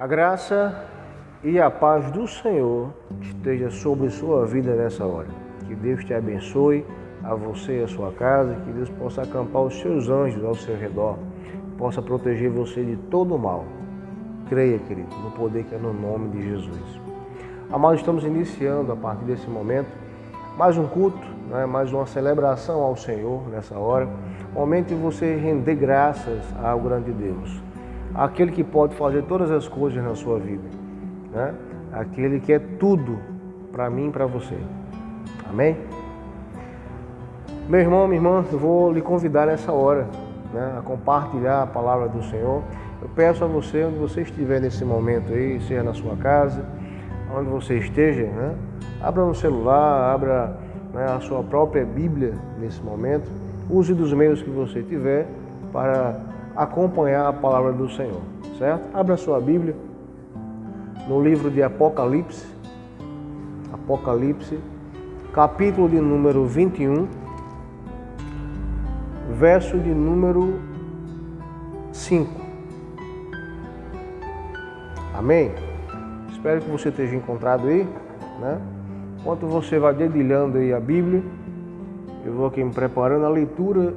A graça e a paz do Senhor esteja sobre sua vida nessa hora. Que Deus te abençoe, a você e a sua casa, que Deus possa acampar os seus anjos ao seu redor, possa proteger você de todo o mal. Creia, querido, no poder que é no nome de Jesus. Amados, estamos iniciando a partir desse momento mais um culto, mais uma celebração ao Senhor nessa hora. Momento de você render graças ao grande Deus, aquele que pode fazer todas as coisas na sua vida, aquele que é tudo para mim e para você. Amém? Meu irmão, minha irmã, eu vou lhe convidar nessa hora a compartilhar a palavra do Senhor. Eu peço a você, onde você estiver nesse momento aí, seja na sua casa, onde você esteja, abra no celular, abra a sua própria Bíblia nesse momento. Use dos meios que você tiver para acompanhar a palavra do Senhor, certo? Abra a sua Bíblia no livro de Apocalipse, capítulo de número 21, verso de número 5. Amém? Espero que você esteja encontrado aí, Enquanto você vai dedilhando aí a Bíblia, eu vou aqui me preparando a leitura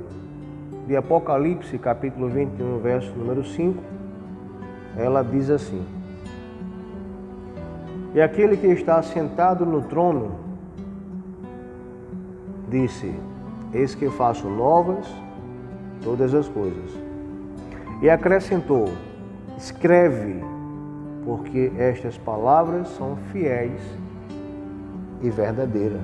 de Apocalipse, capítulo 21, verso número 5. Ela diz assim: E aquele que está sentado no trono disse: Eis que faço novas todas as coisas. E acrescentou: Escreve, porque estas palavras são fiéis e verdadeiras.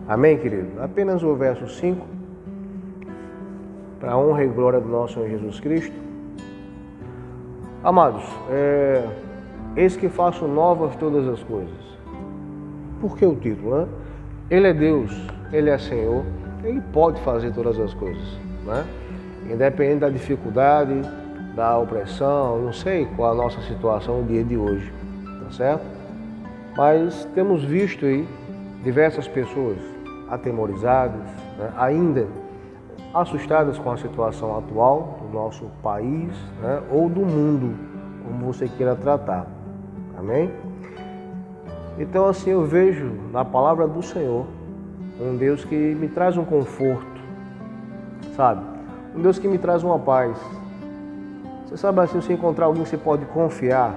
Amém, querido? Apenas o verso 5, para a honra e glória do nosso Senhor Jesus Cristo. Amados, eis que faço novas todas as coisas. Por que o título? Ele é Deus, Ele é Senhor, Ele pode fazer todas as coisas, Independente da dificuldade, da opressão, não sei qual a nossa situação no dia de hoje, tá certo? Mas temos visto aí diversas pessoas atemorizadas, ainda assustadas com a situação atual do nosso país, ou do mundo, como você queira tratar. Amém? Então, assim, eu vejo na palavra do Senhor um Deus que me traz um conforto, sabe? Um Deus que me traz uma paz. Você sabe, assim, você encontrar alguém que você pode confiar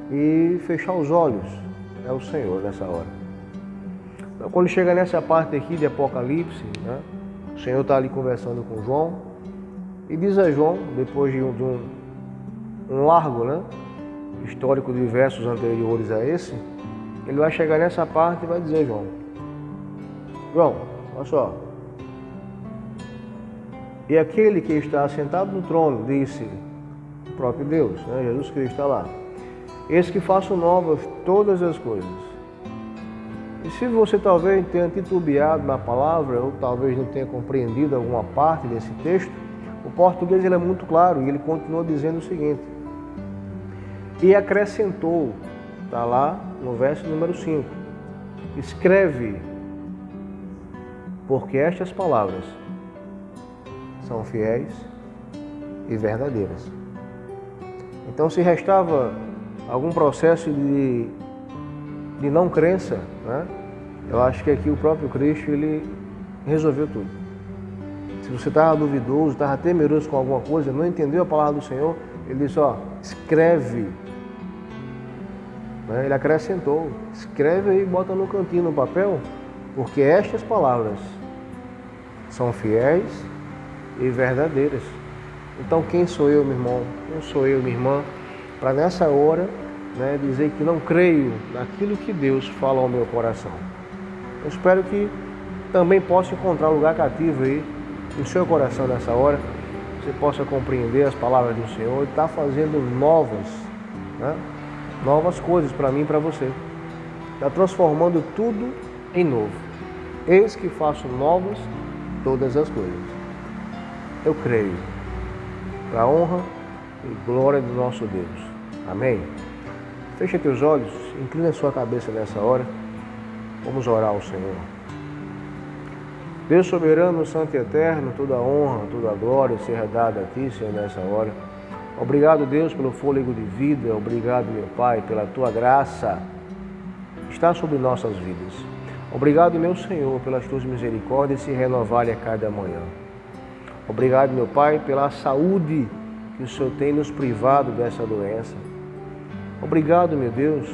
e fechar os olhos, é o Senhor nessa hora. Então, quando chega nessa parte aqui de Apocalipse, o Senhor está ali conversando com João e diz a João, depois de um largo histórico de versos anteriores a esse, ele vai chegar nessa parte e vai dizer: João, olha só. E aquele que está sentado no trono disse, o próprio Deus, Jesus Cristo está lá: Eis que faço novas todas as coisas. E se você talvez tenha titubeado na palavra, ou talvez não tenha compreendido alguma parte desse texto, o português ele é muito claro e ele continua dizendo o seguinte: E acrescentou, está lá no verso número 5, escreve, porque estas palavras são fiéis e verdadeiras. Então, se restava algum processo de não crença, eu acho que aqui o próprio Cristo ele resolveu tudo. Se você estava duvidoso, estava temeroso com alguma coisa, não entendeu a palavra do Senhor, ele disse: escreve. Ele acrescentou: escreve aí, bota no cantinho, no papel, porque estas palavras são fiéis e verdadeiras. Então, quem sou eu, meu irmão? Quem sou eu, minha irmã, para nessa hora dizer que não creio naquilo que Deus fala ao meu coração? Eu espero que também possa encontrar lugar cativo aí no seu coração nessa hora, você possa compreender as palavras do Senhor e estar fazendo novas coisas para mim e para você. Está transformando tudo em novo. Eis que faço novas todas as coisas. Eu creio, para a honra e glória do nosso Deus. Amém? Feche teus olhos, inclina a sua cabeça nessa hora. Vamos orar ao Senhor. Deus soberano, santo e eterno, toda a honra, toda a glória seja dada a Ti, Senhor, nessa hora. Obrigado, Deus, pelo fôlego de vida. Obrigado, meu Pai, pela Tua graça que está sobre nossas vidas. Obrigado, meu Senhor, pelas Tuas misericórdias se renovarem a cada manhã. Obrigado, meu Pai, pela saúde que o Senhor tem nos privado dessa doença. Obrigado, meu Deus.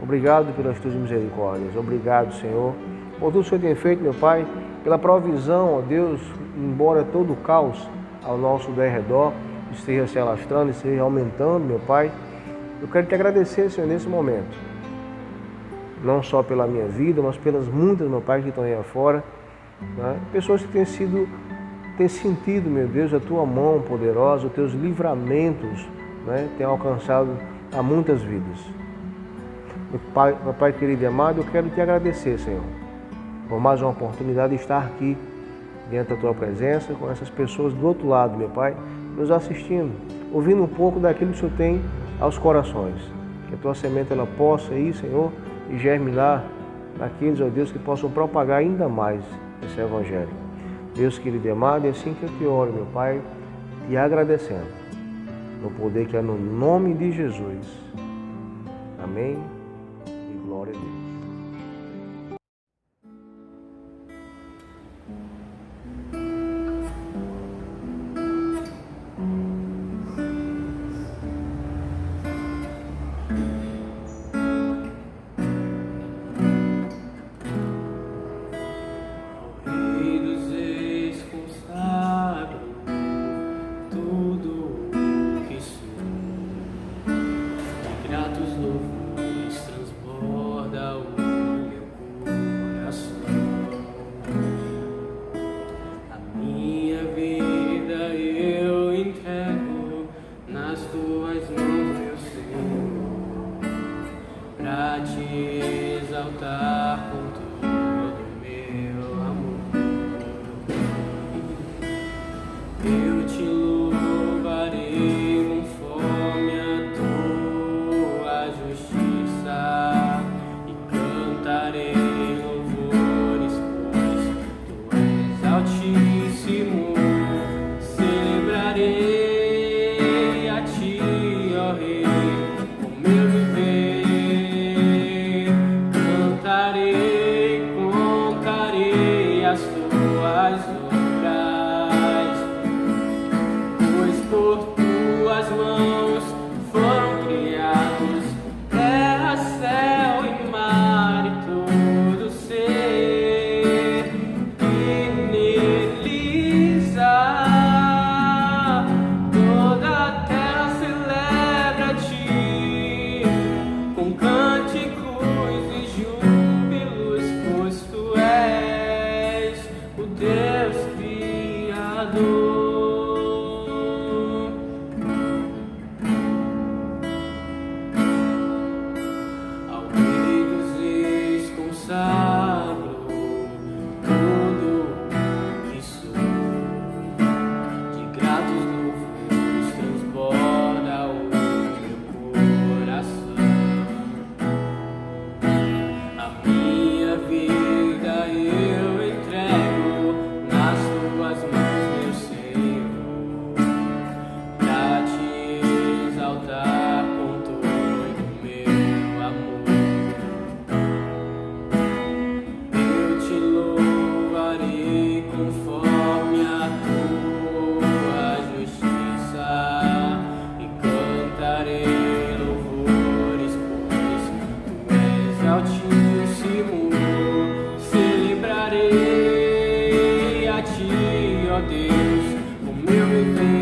Obrigado pelas Tuas misericórdias. Obrigado, Senhor, por tudo que o Senhor tem feito, meu Pai, pela provisão, ó Deus, embora todo o caos ao nosso derredor esteja se alastrando, esteja aumentando, meu Pai. Eu quero te agradecer, Senhor, nesse momento. Não só pela minha vida, mas pelas muitas, meu Pai, que estão aí afora, né? Pessoas que têm sentido, meu Deus, a Tua mão poderosa, os Teus livramentos, né? Têm alcançado a muitas vidas. Meu Pai querido e amado, eu quero te agradecer, Senhor, por mais uma oportunidade de estar aqui, diante da Tua presença, com essas pessoas do outro lado, meu Pai, nos assistindo, ouvindo um pouco daquilo que o Senhor tem aos corações. Que a Tua semente ela possa ir, Senhor, e germinar naqueles, ó Deus, que possam propagar ainda mais esse Evangelho. Deus querido e amado, é assim que eu te oro, meu Pai, te agradecendo, no poder que é no nome de Jesus. Amém e glória a Deus. Exaltar com todo o meu amor, eu te louvarei conforme a tua justiça e cantarei louvores, pois tu és altíssimo. Celebrarei a ti, ó Rei, com meu viver. Contarei as tuas obras, pois por tuas mãos foram criados terra, céu e mar e todo ser que neles há. Toda a terra celebra a ti com cânticos e júbilos, pois tu és o Deus Criador. Ao Rei dos Reis consagro tudo o que sou, de gratos louvores transborda o meu coração. A minha vida eu entrego nas tuas mãos, meu Senhor, pra te exaltar com todo o meu amor. Eu te louvarei conforme a tua justiça e cantarei louvores, pois tu és altíssimo. Celebrarei a ti, ó Deus, o meu viver.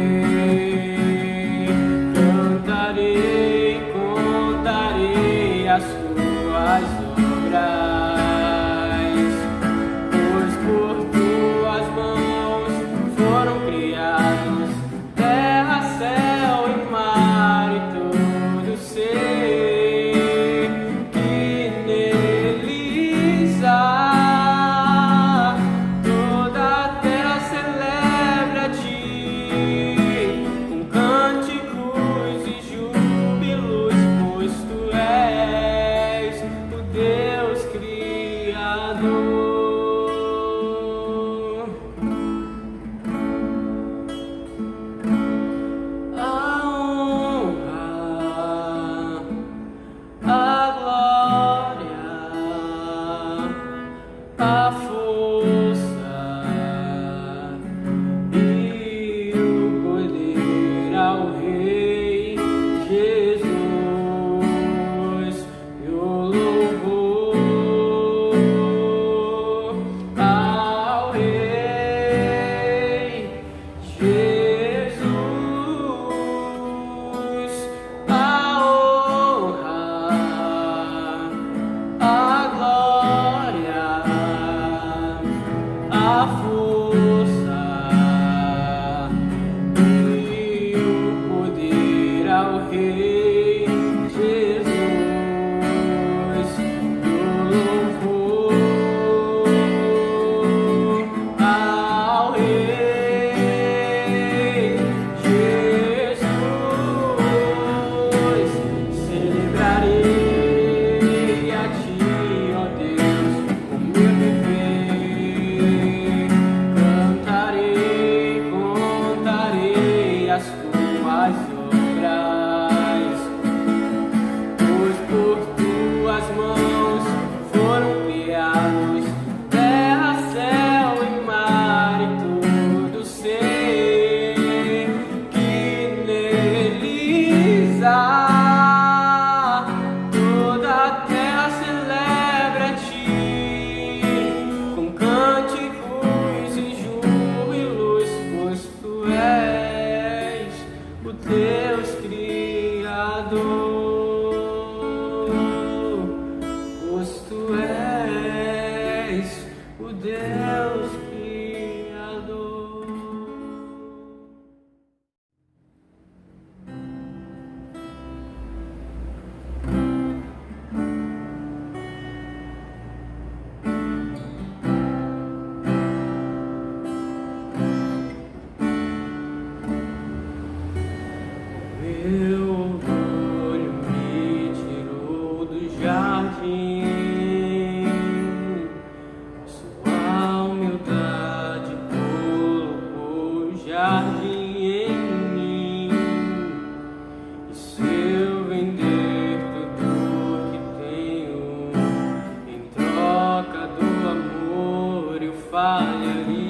Contarei as tuas obras, pois por tuas mãos foram criados terra, céu e mar e todo ser que neles há. Toda a terra celebra a ti as tuas obras, pois por tuas mãos foram criados terra, céu e mar e todo ser que neles há. Toda a terra celebra a ti com cânticos e júbilos, pois tu és o Deus Criador, pois tu és o Deus Criador. Meu orgulho me tirou do jardim, sua humildade colocou o jardim em mim. E se eu vender tudo que tenho em troca do amor, eu falharia.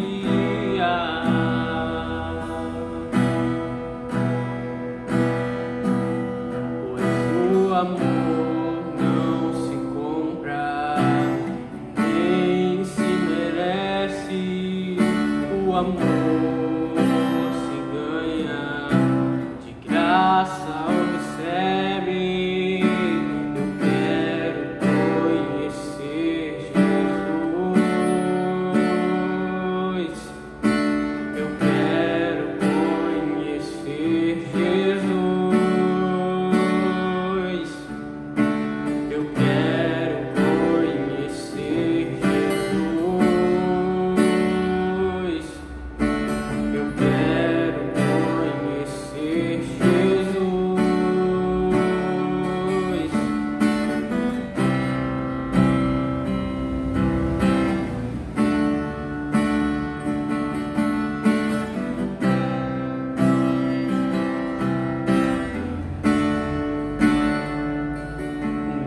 O amor não se compra, nem se merece. O amor se ganha, de graça observe. Eu quero conhecer Jesus. Eu quero conhecer Jesus. Eu quero conhecer Jesus. Eu quero conhecer Jesus.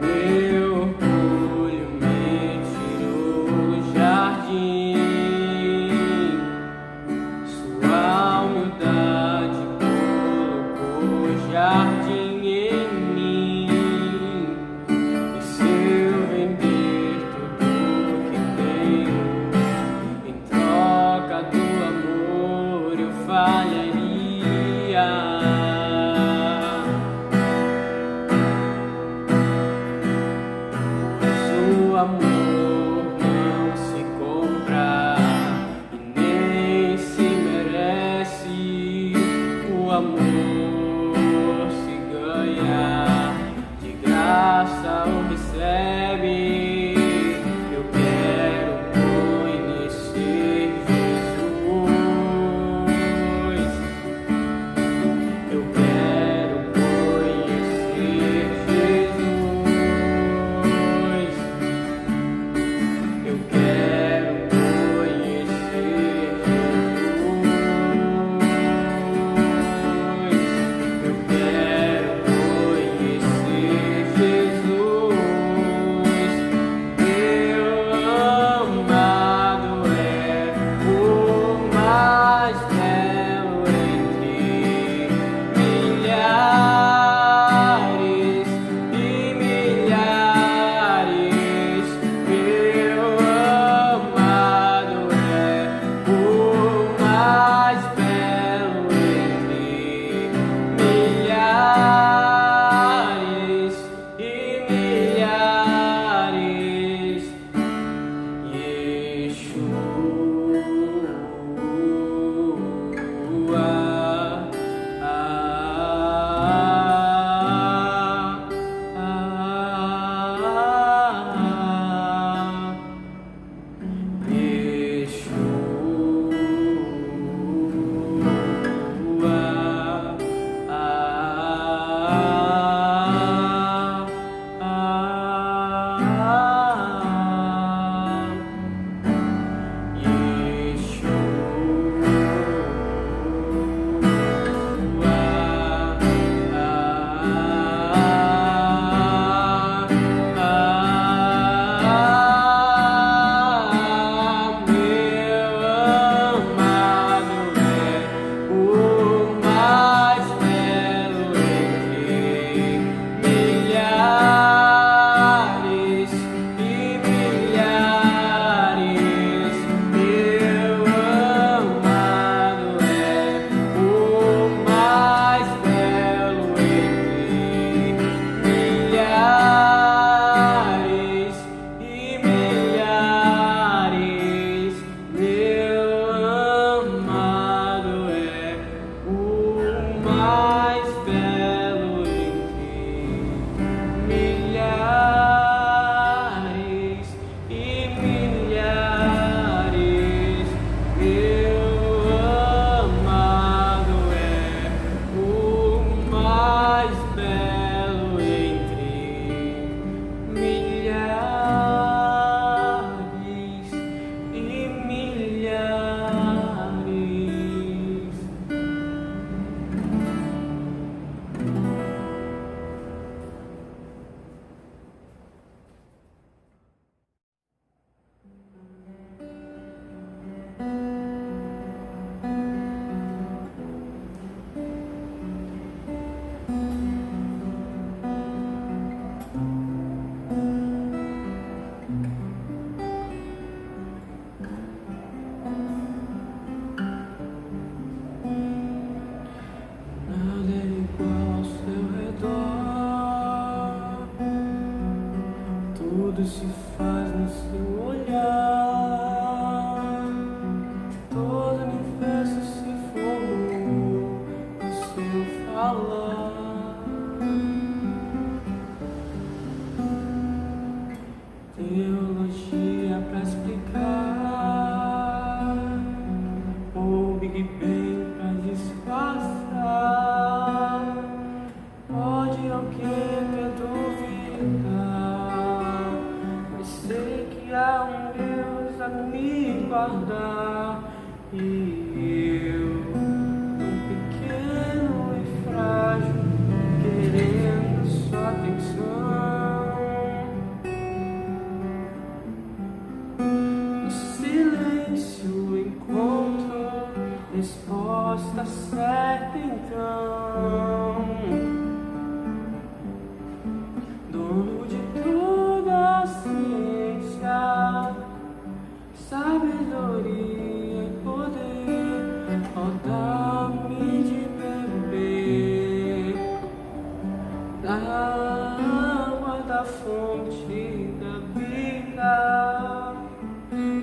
Meu orgulho me tirou do jardim, sua humildade colocou o jardim em mim. E se eu vender tudo que tenho em troca do amor, eu falharia. O amor não se compra e nem se merece. O amor se ganha, de graça observe. Eu quero conhecer Jesus. Eu quero conhecer Jesus. Eu quero conhecer Jesus. falar. Teologia pra explicar, ou Big Bang pra disfarçar. Pode alguém ter dúvida, eu sei que há um Deus a me guardar. E eu, tão pequeno e frágil, querendo sua atenção. No silêncio encontro resposta certa então. Dono de toda a ciência, sabedoria e poder, ó, dá-me de beber da água da fonte da vida.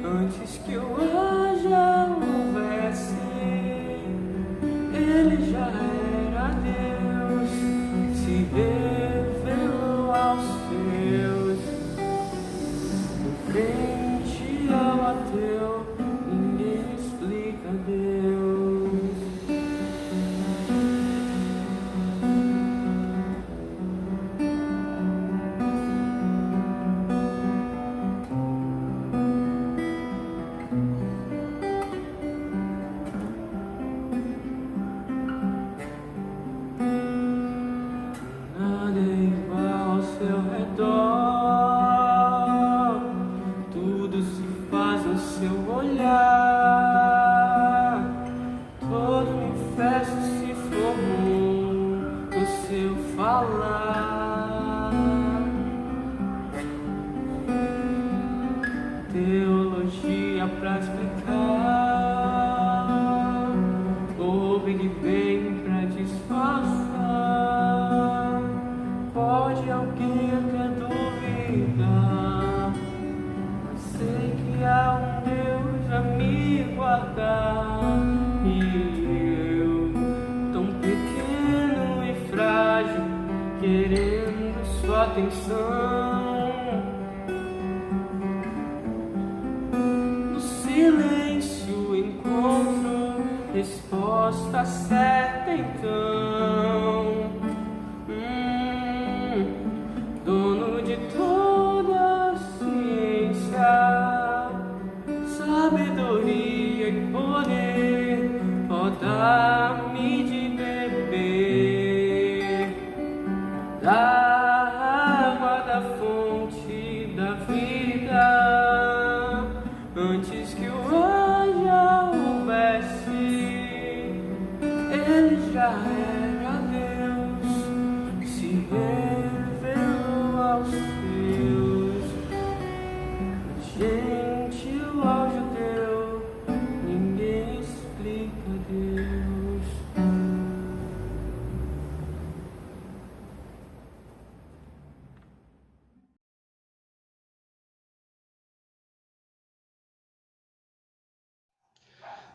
Antes que o haja houvesse, ele já era Deus, se revelou aos seus. Do crente ao ateu, ninguém explica Deus. Nada é igual ao seu redor, tudo se faz no seu olhar, todo universo se formou no seu falar. Teologia pra explicar, ou Big Bang pra disfarçar. Pode alguém ter dúvida, sei que há um Deus a me guardar. E eu, tão pequeno e frágil, querendo sua atenção. No silêncio encontro resposta certa então. Dono de toda a ciência, sabedoria e poder, ó, dá-me de beber da água da fonte da vida. Antes que o haja houvesse, ele já era Deus, se revelou aos seus. Gentil ao judeu, ninguém explica Deus.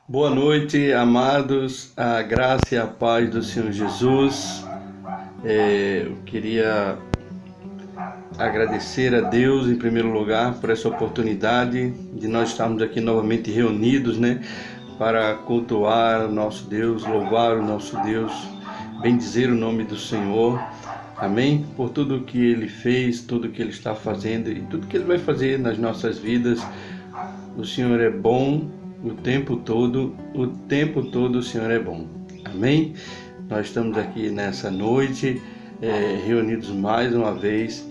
Boa noite, amados, a graça e a paz do Senhor Jesus. Eu queria agradecer a Deus, em primeiro lugar, por essa oportunidade de nós estarmos aqui novamente reunidos, para cultuar o nosso Deus, louvar o nosso Deus, bendizer o nome do Senhor. Amém? Por tudo que Ele fez, tudo que Ele está fazendo e tudo que Ele vai fazer nas nossas vidas. O Senhor é bom. O tempo todo o Senhor é bom. Amém? Nós estamos aqui nessa noite, reunidos mais uma vez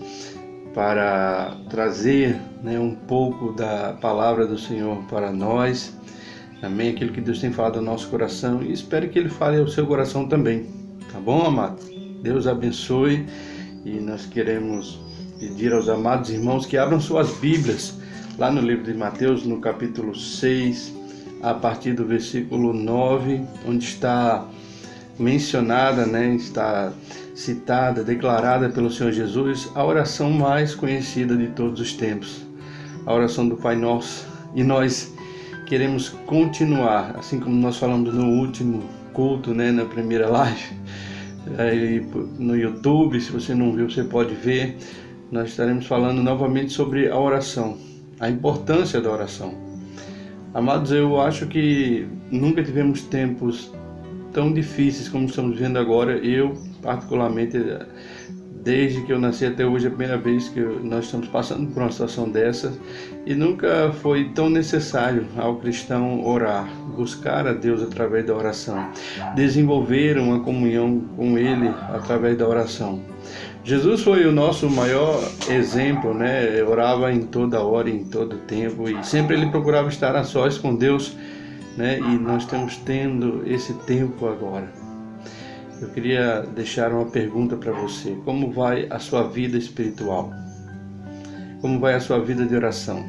para trazer um pouco da palavra do Senhor para nós. Amém? Aquilo que Deus tem falado ao nosso coração, e espero que Ele fale ao seu coração também. Tá bom, amado? Deus abençoe, e nós queremos pedir aos amados irmãos que abram suas Bíblias lá no livro de Mateus, no capítulo 6, a partir do versículo 9, onde está mencionada, está citada, declarada pelo Senhor Jesus, a oração mais conhecida de todos os tempos, a oração do Pai Nosso. E nós queremos continuar, assim como nós falamos no último culto, na primeira live, aí no YouTube. Se você não viu, você pode ver. Nós estaremos falando novamente sobre a oração, a importância da oração. Amados, eu acho que nunca tivemos tempos tão difíceis como estamos vivendo agora. Eu, particularmente, desde que eu nasci até hoje, é a primeira vez que nós estamos passando por uma situação dessa, e nunca foi tão necessário ao cristão orar, buscar a Deus através da oração, desenvolver uma comunhão com Ele através da oração. Jesus foi o nosso maior exemplo, né? Orava em toda hora, em todo tempo, e sempre ele procurava estar a sós com Deus, né? E nós estamos tendo esse tempo agora. Eu queria deixar uma pergunta para você: como vai a sua vida espiritual? Como vai a sua vida de oração?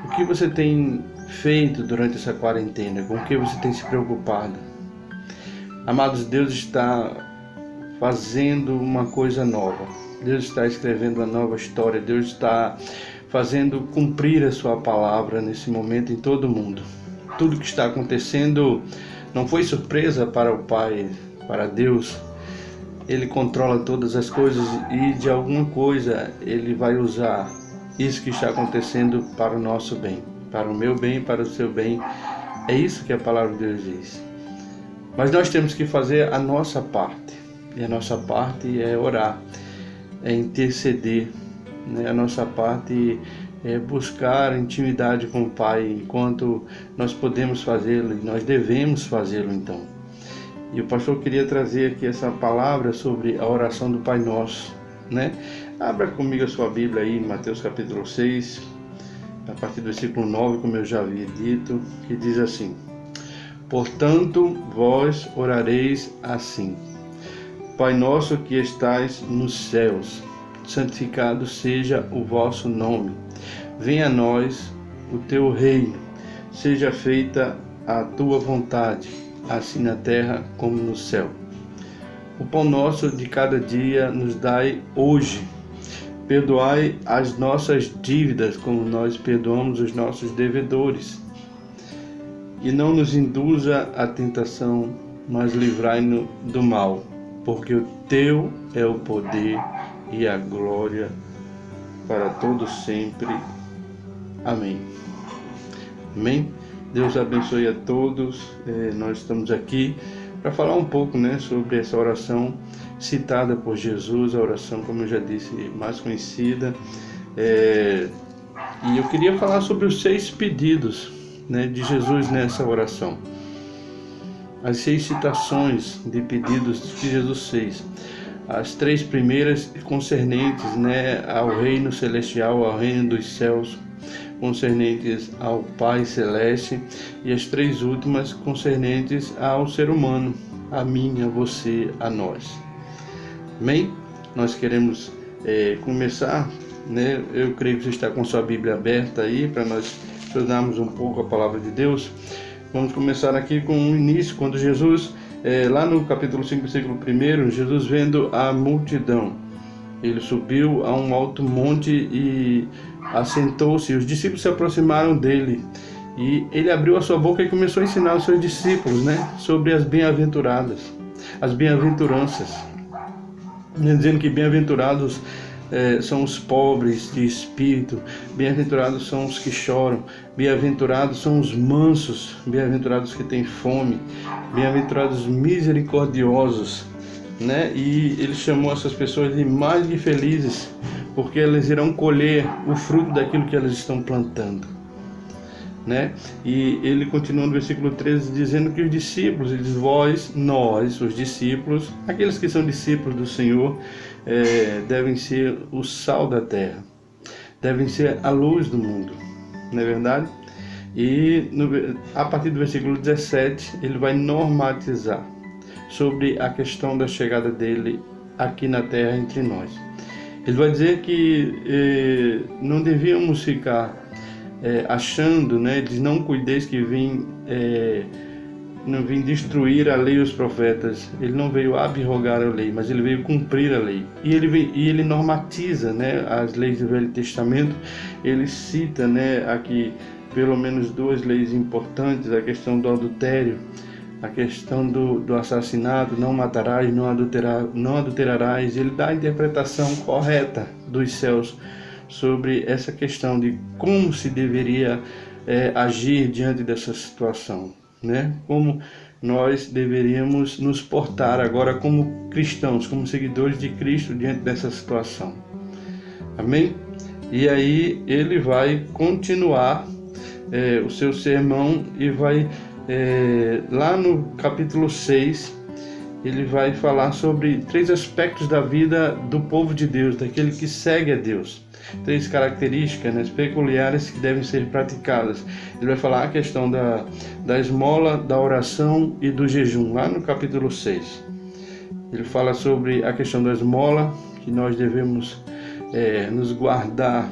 O que você tem feito durante essa quarentena? Com o que você tem se preocupado? Amados, Deus está fazendo uma coisa nova. Deus está escrevendo uma nova história. Deus está fazendo cumprir a sua palavra nesse momento em todo o mundo. Tudo que está acontecendo não foi surpresa para o Pai, para Deus. Ele controla todas as coisas e de alguma coisa Ele vai usar isso que está acontecendo para o nosso bem, para o meu bem, para o seu bem. É isso que a palavra de Deus diz. Mas nós temos que fazer a nossa parte. E a nossa parte é orar, é interceder, né? A nossa parte é buscar intimidade com o Pai enquanto nós podemos fazê-lo, e nós devemos fazê-lo então. E o pastor queria trazer aqui essa palavra sobre a oração do Pai Nosso, né? Abra comigo a sua Bíblia aí em Mateus capítulo 6, a partir do versículo 9, como eu já havia dito, que diz assim: portanto, vós orareis assim: Pai nosso que estais nos céus, santificado seja o vosso nome. Venha a nós o teu reino. Seja feita a tua vontade, assim na terra como no céu. O pão nosso de cada dia nos dai hoje. Perdoai as nossas dívidas, como nós perdoamos os nossos devedores. E não nos induza à tentação, mas livrai-nos do mal. Porque o teu é o poder e a glória para todos sempre. Amém. Amém. Deus abençoe a todos. Nós estamos aqui para falar um pouco, né, sobre essa oração citada por Jesus, a oração, como eu já disse, mais conhecida. E eu queria falar sobre os 6 pedidos, né, de Jesus nessa oração. As 6 citações de pedidos que Jesus fez. As 3 primeiras concernentes, né, ao reino celestial, ao reino dos céus, concernentes ao Pai Celeste, e as 3 últimas concernentes ao ser humano, a mim, a você, a nós. Amém? Nós queremos começar, né? Eu creio que você está com sua Bíblia aberta aí, para nós estudarmos um pouco a palavra de Deus. Vamos começar aqui com o início, quando Jesus, lá no capítulo 5, versículo 1, Jesus vendo a multidão, ele subiu a um alto monte e assentou-se. Os discípulos se aproximaram dele e ele abriu a sua boca e começou a ensinar os seus discípulos, né, sobre as bem-aventuradas, as bem-aventuranças, dizendo que bem-aventurados são os pobres de espírito, bem-aventurados são os que choram, bem-aventurados são os mansos, bem-aventurados que têm fome, bem-aventurados misericordiosos, né? E ele chamou essas pessoas de mais que felizes, porque elas irão colher o fruto daquilo que elas estão plantando, né? E ele continua no versículo 13 dizendo que os discípulos, ele diz: vós, nós, os discípulos, aqueles que são discípulos do Senhor, devem ser o sal da terra, devem ser a luz do mundo, não é verdade? E a partir do versículo 17 ele vai normatizar sobre a questão da chegada dele aqui na terra entre nós. Ele vai dizer que não devíamos ficar achando, né, diz: não cuideis que não vim destruir a lei e os profetas. Ele não veio abrogar a lei, mas ele veio cumprir a lei. E ele normatiza, né, as leis do Velho Testamento. Ele cita, né, aqui pelo menos 2 leis importantes: a questão do adultério, a questão do assassinato, não matarás, não adulterarás. Ele dá a interpretação correta dos céus sobre essa questão de como se deveria agir diante dessa situação, né? Como nós deveríamos nos portar agora como cristãos, como seguidores de Cristo diante dessa situação. Amém? E aí ele vai continuar o seu sermão e vai, lá no capítulo 6, ele vai falar sobre 3 aspectos da vida do povo de Deus, daquele que segue a Deus. 3 características, né, peculiares que devem ser praticadas. Ele vai falar a questão da esmola, da oração e do jejum, lá no capítulo 6. Ele fala sobre a questão da esmola, que nós devemos nos guardar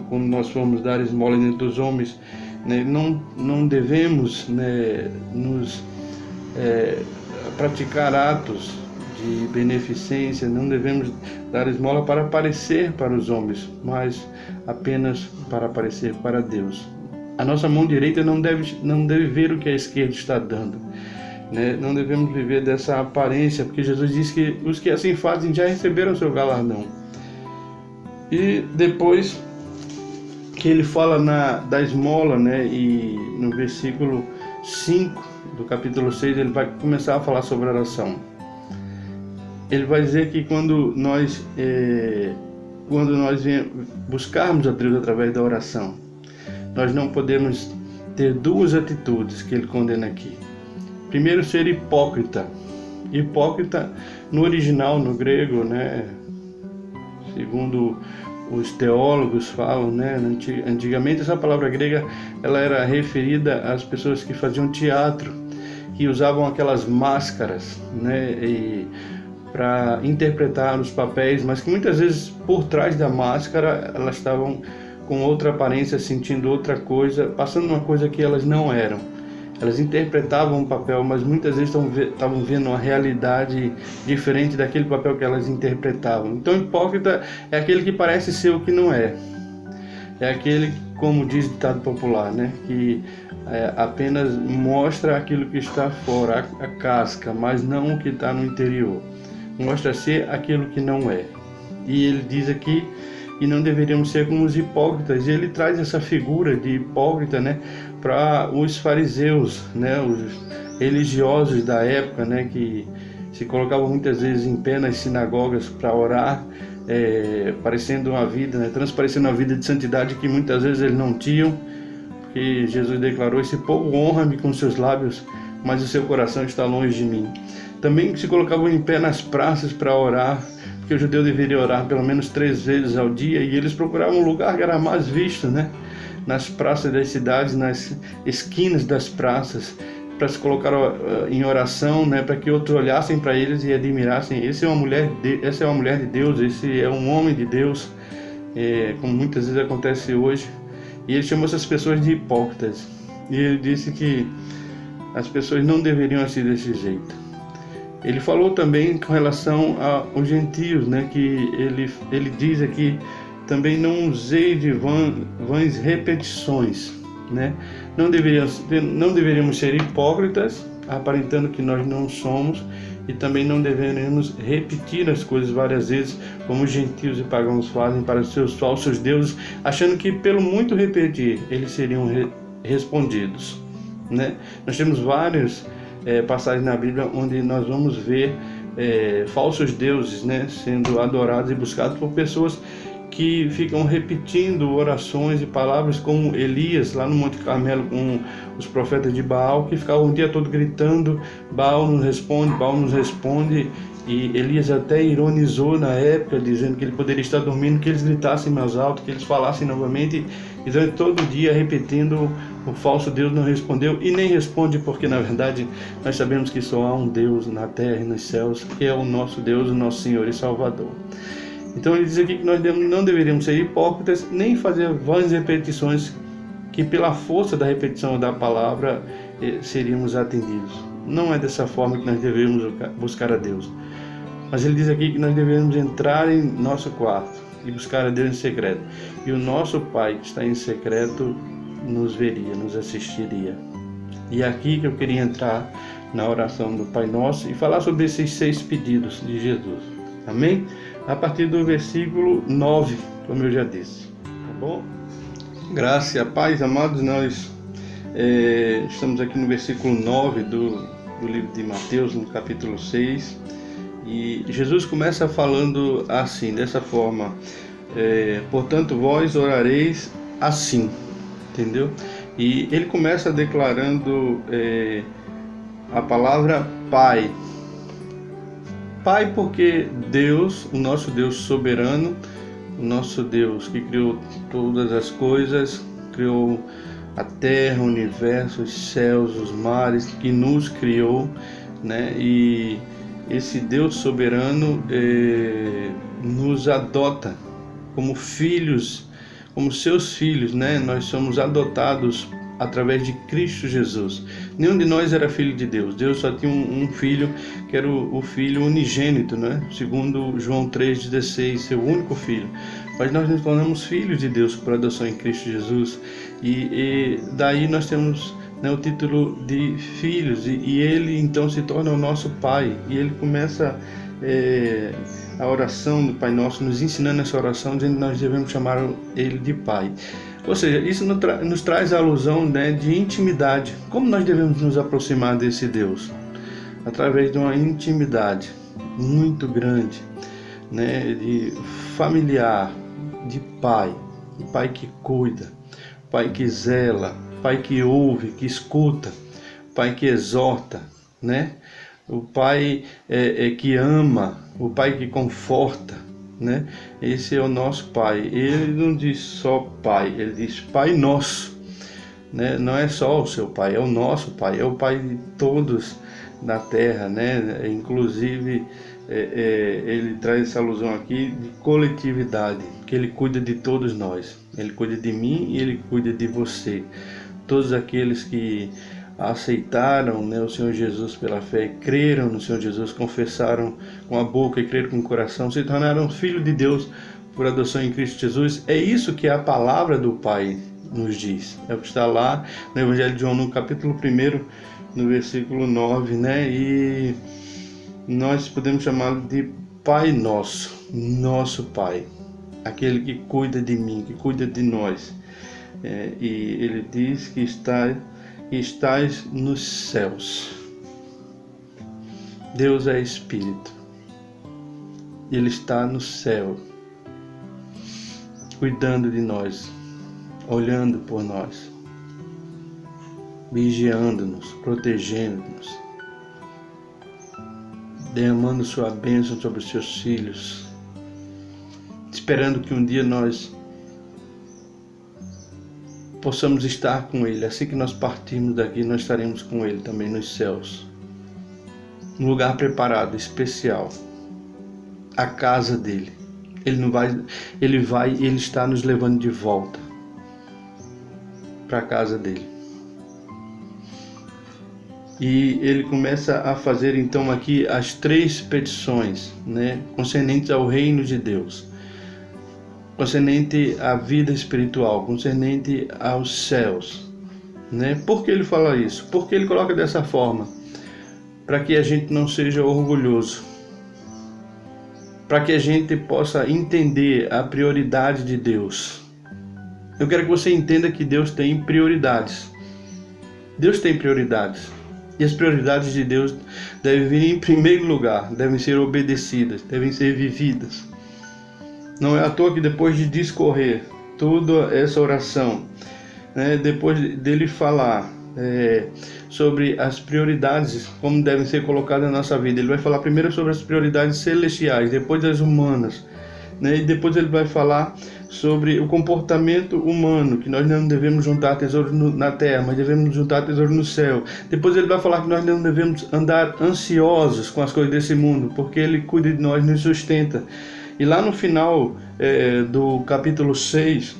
quando nós formos dar esmola entre os homens, né? Não devemos, né, praticar atos de beneficência, não devemos dar esmola para aparecer para os homens, mas apenas para aparecer para Deus. A nossa mão direita não deve ver o que a esquerda está dando, né? Não devemos viver dessa aparência, porque Jesus disse que os que assim fazem já receberam seu galardão. E depois que ele fala da esmola, né, e no versículo 5 do capítulo 6, ele vai começar a falar sobre a oração. Ele vai dizer que quando nós buscarmos a Deus através da oração, nós não podemos ter 2 atitudes que ele condena aqui. Primeiro, ser hipócrita. Hipócrita no original, no grego, né, segundo os teólogos falam, né, antigamente essa palavra grega ela era referida às pessoas que faziam teatro, que usavam aquelas máscaras, né, para interpretar os papéis, mas que muitas vezes por trás da máscara elas estavam com outra aparência, sentindo outra coisa, passando uma coisa que elas não eram. Elas interpretavam um papel, mas muitas vezes estavam vendo uma realidade diferente daquele papel que elas interpretavam. Então, hipócrita é aquele que parece ser o que não é. É aquele, como diz o ditado popular, né, que apenas mostra aquilo que está fora, a casca, mas não o que está no interior. Mostra ser aquilo que não é. E ele diz aqui que não deveríamos ser como os hipócritas. E ele traz essa figura de hipócrita, né, para os fariseus, né, os religiosos da época, né, que se colocavam muitas vezes em pé nas sinagogas para orar, parecendo uma vida, né, transparecendo uma vida de santidade que muitas vezes eles não tinham, porque Jesus declarou: esse povo honra-me com seus lábios, mas o seu coração está longe de mim. Também se colocavam em pé nas praças para orar, porque o judeu deveria orar pelo menos 3 vezes ao dia, e eles procuravam um lugar que era mais visto, né, nas praças das cidades, nas esquinas das praças, para se colocar em oração, né, para que outros olhassem para eles e admirassem: essa é uma mulher de Deus, esse é um homem de Deus, como muitas vezes acontece hoje. E ele chamou essas pessoas de hipócritas, e ele disse que as pessoas não deveriam agir desse jeito. Ele falou também com relação aos gentios, né, que ele diz aqui também: não usei de vãs repetições, né? Não deveríamos ser hipócritas, aparentando que nós não somos, e também não deveríamos repetir as coisas várias vezes, como os gentios e pagãos fazem para os seus falsos deuses, achando que pelo muito repetir eles seriam respondidos, né? Nós temos várias passagens na Bíblia onde nós vamos ver falsos deuses, né, sendo adorados e buscados por pessoas que ficam repetindo orações e palavras, como Elias lá no Monte Carmelo com os profetas de Baal, que ficavam o dia todo gritando: Baal nos responde, e Elias até ironizou na época, dizendo que ele poderia estar dormindo, que eles gritassem mais alto, que eles falassem novamente, e durante todo o dia repetindo: o falso Deus não respondeu, e nem responde, porque na verdade nós sabemos que só há um Deus na terra e nos céus, que é o nosso Deus, o nosso Senhor e Salvador. Então ele diz aqui que nós não deveríamos ser hipócritas, nem fazer vãs repetições, que pela força da repetição da palavra seríamos atendidos. Não é dessa forma que nós devemos buscar a Deus. Mas ele diz aqui que nós devemos entrar em nosso quarto e buscar a Deus em secreto. E o nosso Pai que está em secreto nos veria, nos assistiria. E é aqui que eu queria entrar na oração do Pai Nosso e falar sobre esses 6 pedidos de Jesus. Amém? A partir do versículo 9, como eu já disse. Tá bom? Graça e a paz, amados, nós estamos aqui no versículo 9 do livro de Mateus, no capítulo 6. E Jesus começa falando assim, dessa forma: portanto, vós orareis assim. Entendeu? E ele começa declarando a palavra Pai. Pai porque Deus, o nosso Deus soberano, o nosso Deus que criou todas as coisas, criou a terra, o universo, os céus, os mares, que nos criou, né? E esse Deus soberano nos adota como filhos, como seus filhos, né? Nós somos adotados através de Cristo Jesus. Nenhum de nós era filho de Deus. Deus só tinha um filho, que era o filho unigênito, né? Segundo João 3,16, seu único filho. Mas nós nos tornamos filhos de Deus por adoção em Cristo Jesus. E daí nós temos, né, o título de filhos. E ele então se torna o nosso Pai. E ele começa a oração do Pai Nosso, nos ensinando essa oração, dizendo que nós devemos chamar ele de Pai. Ou seja, isso nos traz a alusão, né, de intimidade. Como nós devemos nos aproximar desse Deus? Através de uma intimidade muito grande, né, de familiar, de pai que cuida, pai que zela, pai que ouve, que escuta, pai que exorta, né? O pai que ama, o pai que conforta, né? Esse é o nosso Pai. Ele não diz só Pai, ele diz Pai Nosso, né? Não é só o seu Pai, é o nosso Pai, é o Pai de todos na terra, né? Inclusive ele traz essa alusão aqui de coletividade, que ele cuida de todos nós. Ele cuida de mim e ele cuida de você. Todos aqueles que aceitaram, né, o Senhor Jesus pela fé, creram no Senhor Jesus, confessaram com a boca e creram com o coração, se tornaram filhos de Deus por adoção em Cristo Jesus. É isso que a palavra do Pai nos diz. É o que está lá no Evangelho de João, no capítulo 1, no versículo 9, né? E nós podemos chamá-lo de Pai Nosso, nosso Pai, aquele que cuida de mim, que cuida de nós. E ele diz que estás nos céus. Deus é Espírito. Ele está no céu, cuidando de nós, olhando por nós, vigiando-nos, protegendo-nos, derramando sua bênção sobre os seus filhos, esperando que um dia nós possamos estar com Ele. Assim que nós partirmos daqui, nós estaremos com Ele também nos céus, um lugar preparado, especial, a casa dele. Ele está nos levando de volta para a casa dele. E ele começa a fazer então aqui as 3 petições, né, concernentes ao reino de Deus, concernente à vida espiritual, concernente aos céus, né? Por que ele fala isso? Porque ele coloca dessa forma, para que a gente não seja orgulhoso, para que a gente possa entender a prioridade de Deus. Eu quero que você entenda que Deus tem prioridades. Deus tem prioridades. E as prioridades de Deus devem vir em primeiro lugar, devem ser obedecidas, devem ser vividas. Não é à toa que depois de discorrer toda essa oração, né, depois dele falar sobre as prioridades, como devem ser colocadas na nossa vida, ele vai falar primeiro sobre as prioridades celestiais, depois as humanas, né, e depois ele vai falar sobre o comportamento humano, que nós não devemos juntar tesouros na terra, mas devemos juntar tesouros no céu. Depois ele vai falar que nós não devemos andar ansiosos com as coisas desse mundo, porque ele cuida de nós, nos sustenta. E lá no final do capítulo 6,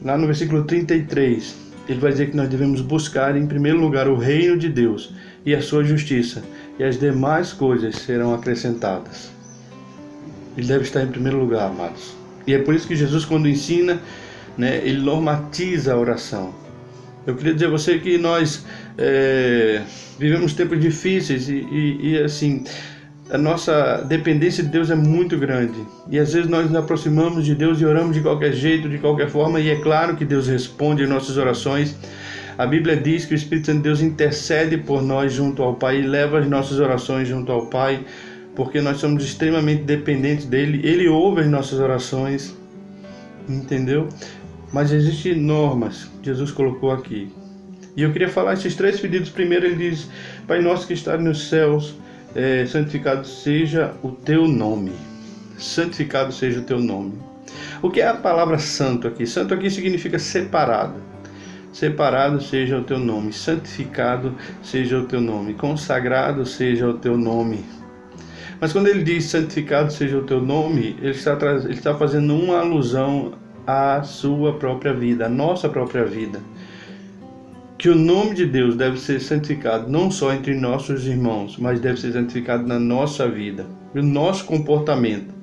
lá no versículo 33, ele vai dizer que nós devemos buscar em primeiro lugar o reino de Deus e a sua justiça, e as demais coisas serão acrescentadas. Ele deve estar em primeiro lugar, amados. E é por isso que Jesus, quando ensina, né, ele normatiza a oração. Eu queria dizer a você que nós vivemos tempos difíceis e assim, a nossa dependência de Deus é muito grande. E às vezes nós nos aproximamos de Deus e oramos de qualquer jeito, de qualquer forma, e é claro que Deus responde às nossas orações. A Bíblia diz que o Espírito Santo de Deus intercede por nós junto ao Pai e leva as nossas orações junto ao Pai, porque nós somos extremamente dependentes dele. Ele ouve as nossas orações, entendeu? Mas existem normas que Jesus colocou aqui. E eu queria falar esses 3 pedidos. Primeiro ele diz: Pai nosso que está nos céus, santificado seja o teu nome. Santificado seja o teu nome. O que é a palavra santo aqui? Santo aqui significa separado. Separado seja o teu nome, santificado seja o teu nome, consagrado seja o teu nome. Mas quando ele diz santificado seja o teu nome, ele está fazendo uma alusão à sua própria vida, à nossa própria vida. Que o nome de Deus deve ser santificado não só entre nossos irmãos, mas deve ser santificado na nossa vida. O nosso comportamento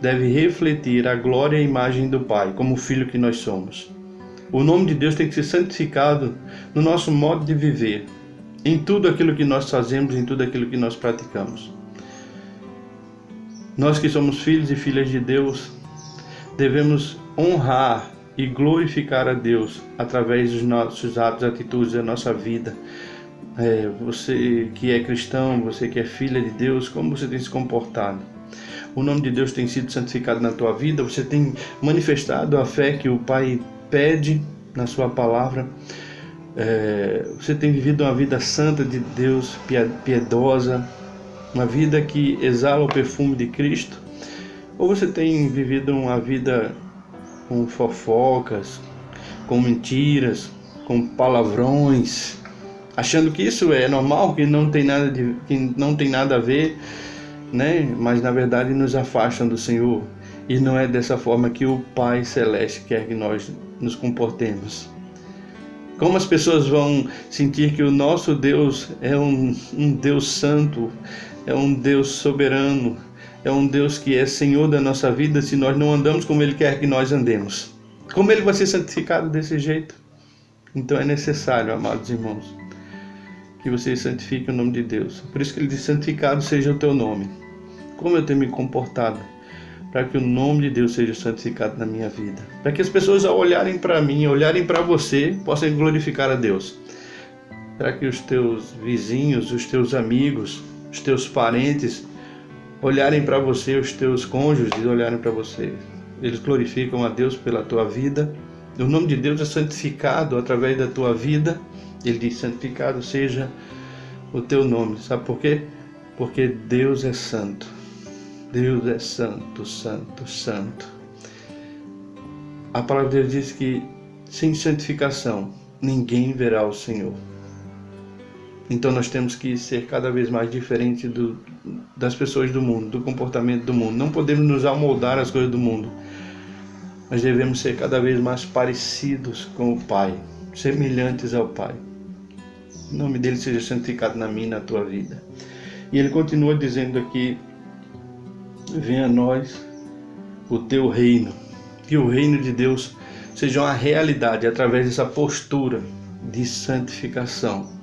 deve refletir a glória e a imagem do Pai, como filho que nós somos. O nome de Deus tem que ser santificado no nosso modo de viver, em tudo aquilo que nós fazemos, em tudo aquilo que nós praticamos. Nós que somos filhos e filhas de Deus, devemos honrar e glorificar a Deus através dos nossos atos, atitudes, da nossa vida. Você que é cristão, você que é filha de Deus, como você tem se comportado? O nome de Deus tem sido santificado na tua vida? Você tem manifestado a fé que o Pai pede na sua palavra? Você tem vivido uma vida santa de Deus, piedosa, uma vida que exala o perfume de Cristo? Ou você tem vivido uma vida com fofocas, com mentiras, com palavrões, achando que isso é normal, que não tem nada a ver, né? Mas na verdade nos afastam do Senhor. E não é dessa forma que o Pai Celeste quer que nós nos comportemos. Como as pessoas vão sentir que o nosso Deus é um Deus santo, é um Deus soberano, é um Deus que é Senhor da nossa vida, se nós não andamos como Ele quer que nós andemos? Como Ele vai ser santificado desse jeito? Então é necessário, amados irmãos, que você santifique o nome de Deus. Por isso que Ele diz: santificado seja o teu nome. Como eu tenho me comportado para que o nome de Deus seja santificado na minha vida? Para que as pessoas, ao olharem para mim, olharem para você, possam glorificar a Deus. Para que os teus vizinhos, os teus amigos, os teus parentes olharem para você, os teus cônjuges olharem para você, eles glorificam a Deus pela tua vida. O nome de Deus é santificado através da tua vida. Ele diz: santificado seja o teu nome. Sabe por quê? Porque Deus é santo. Deus é santo, santo, santo. A palavra de Deus diz que sem santificação ninguém verá o Senhor. Então nós temos que ser cada vez mais diferente das pessoas do mundo, do comportamento do mundo. Não podemos nos amoldar às coisas do mundo, mas devemos ser cada vez mais parecidos com o Pai, semelhantes ao Pai. O nome dele seja santificado na minha e na tua vida. E ele continua dizendo aqui: venha a nós o teu reino. Que o reino de Deus seja uma realidade através dessa postura de santificação.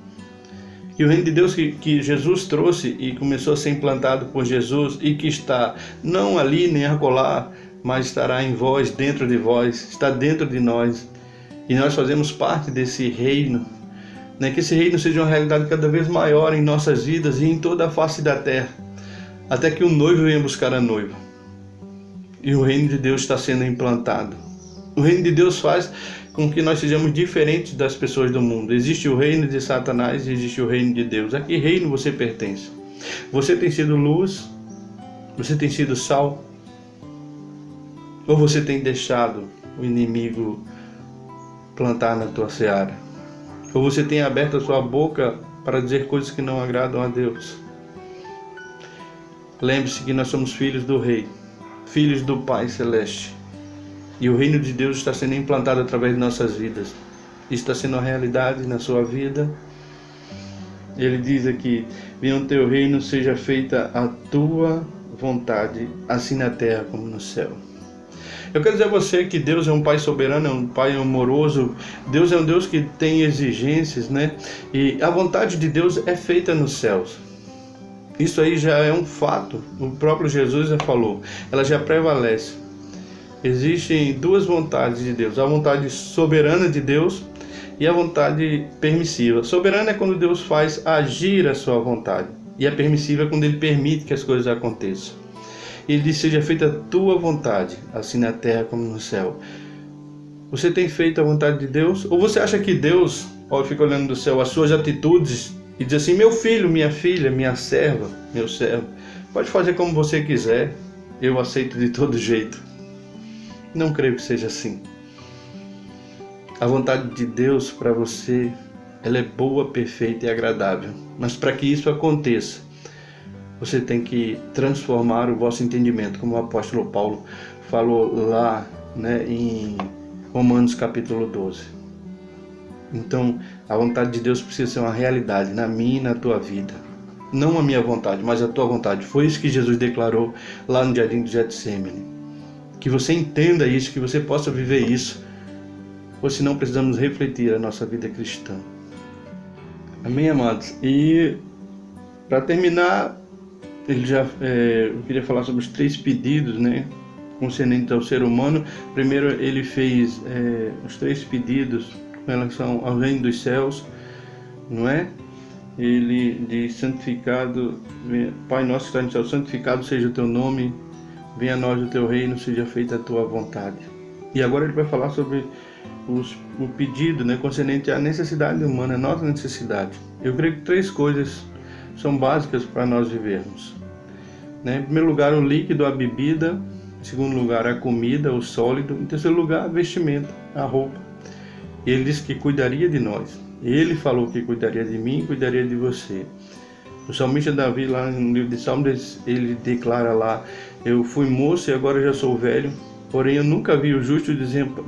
E o reino de Deus que Jesus trouxe e começou a ser implantado por Jesus, e que está não ali nem acolá, mas estará em vós, dentro de vós, está dentro de nós. E nós fazemos parte desse reino. Que esse reino seja uma realidade cada vez maior em nossas vidas e em toda a face da terra, até que o noivo venha buscar a noiva. E o reino de Deus está sendo implantado. O reino de Deus faz com que nós sejamos diferentes das pessoas do mundo. Existe o reino de Satanás e existe o reino de Deus. A que reino você pertence? Você tem sido luz? Você tem sido sal? Ou você tem deixado o inimigo plantar na tua seara? Ou você tem aberto a sua boca para dizer coisas que não agradam a Deus? Lembre-se que nós somos filhos do Rei, filhos do Pai Celeste. E o reino de Deus está sendo implantado através de nossas vidas. Está sendo uma realidade na sua vida. Ele diz aqui: venha o teu reino, seja feita a tua vontade, assim na terra como no céu. Eu quero dizer a você que Deus é um Pai soberano, é um Pai amoroso. Deus é um Deus que tem exigências, né? E a vontade de Deus é feita nos céus. Isso aí já é um fato. O próprio Jesus já falou. Ela já prevalece. Existem duas vontades de Deus. A vontade soberana de Deus e a vontade permissiva. Soberana é quando Deus faz agir a sua vontade. E a permissiva é quando Ele permite que as coisas aconteçam. Ele diz: seja feita a tua vontade, assim na terra como no céu. Você tem feito a vontade de Deus? Ou você acha que Deus, fica olhando do céu as suas atitudes e diz assim: meu filho, minha filha, minha serva, meu servo, pode fazer como você quiser, eu aceito de todo jeito? Não creio que seja assim. A vontade de Deus para você, ela é boa, perfeita e agradável. Mas para que isso aconteça, você tem que transformar o vosso entendimento, como o apóstolo Paulo falou lá, né, em Romanos capítulo 12. Então, a vontade de Deus precisa ser uma realidade na minha e na tua vida. Não a minha vontade, mas a tua vontade. Foi isso que Jesus declarou lá no jardim do Getsemane. Que você entenda isso, que você possa viver isso. Ou senão precisamos refletir a nossa vida cristã. Amém, amados? E para terminar, eu queria falar sobre os 3 pedidos, né, concernentes ao ser humano. Primeiro, ele fez os 3 pedidos com relação ao reino dos céus, não é? Ele diz: santificado, Pai nosso que está no céu, santificado seja o teu nome, venha a nós o teu reino, seja feita a tua vontade. E agora ele vai falar sobre o pedido, né, concernente à necessidade humana, a nossa necessidade. Eu creio que 3 coisas são básicas para nós vivermos, né? Em primeiro lugar, o líquido, a bebida. Em segundo lugar, a comida, o sólido. Em terceiro lugar, a vestimenta, a roupa. Ele disse que cuidaria de nós. Ele falou que cuidaria de mim e cuidaria de você. O salmista Davi, lá no livro de Salmos, ele declara lá: eu fui moço e agora já sou velho, porém eu nunca vi o justo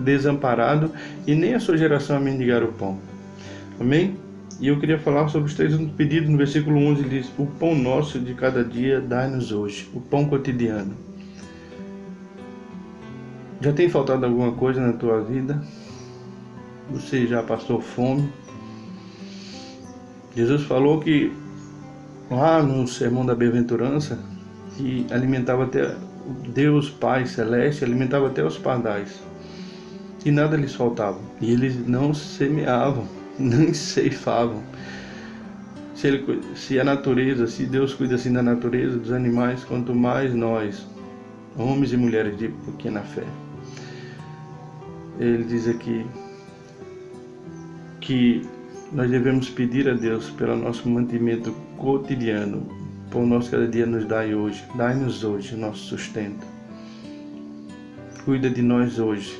desamparado e nem a sua geração a mendigar o pão. Amém? E eu queria falar sobre os 3 pedidos. No versículo 11 ele diz: o pão nosso de cada dia dai-nos hoje, o pão cotidiano. Já tem faltado alguma coisa na tua vida? Você já passou fome? Jesus falou que lá no sermão da bem-aventurança, que alimentava até Deus Pai Celeste, alimentava até os pardais, e nada lhes faltava, e eles não semeavam, nem ceifavam. Se a natureza, se Deus cuida assim da natureza, dos animais, quanto mais nós, homens e mulheres de pequena fé. Ele diz aqui que nós devemos pedir a Deus pelo nosso mantimento cotidiano. Pão nosso cada dia nos dai hoje. Dai-nos hoje o nosso sustento. Cuida de nós hoje.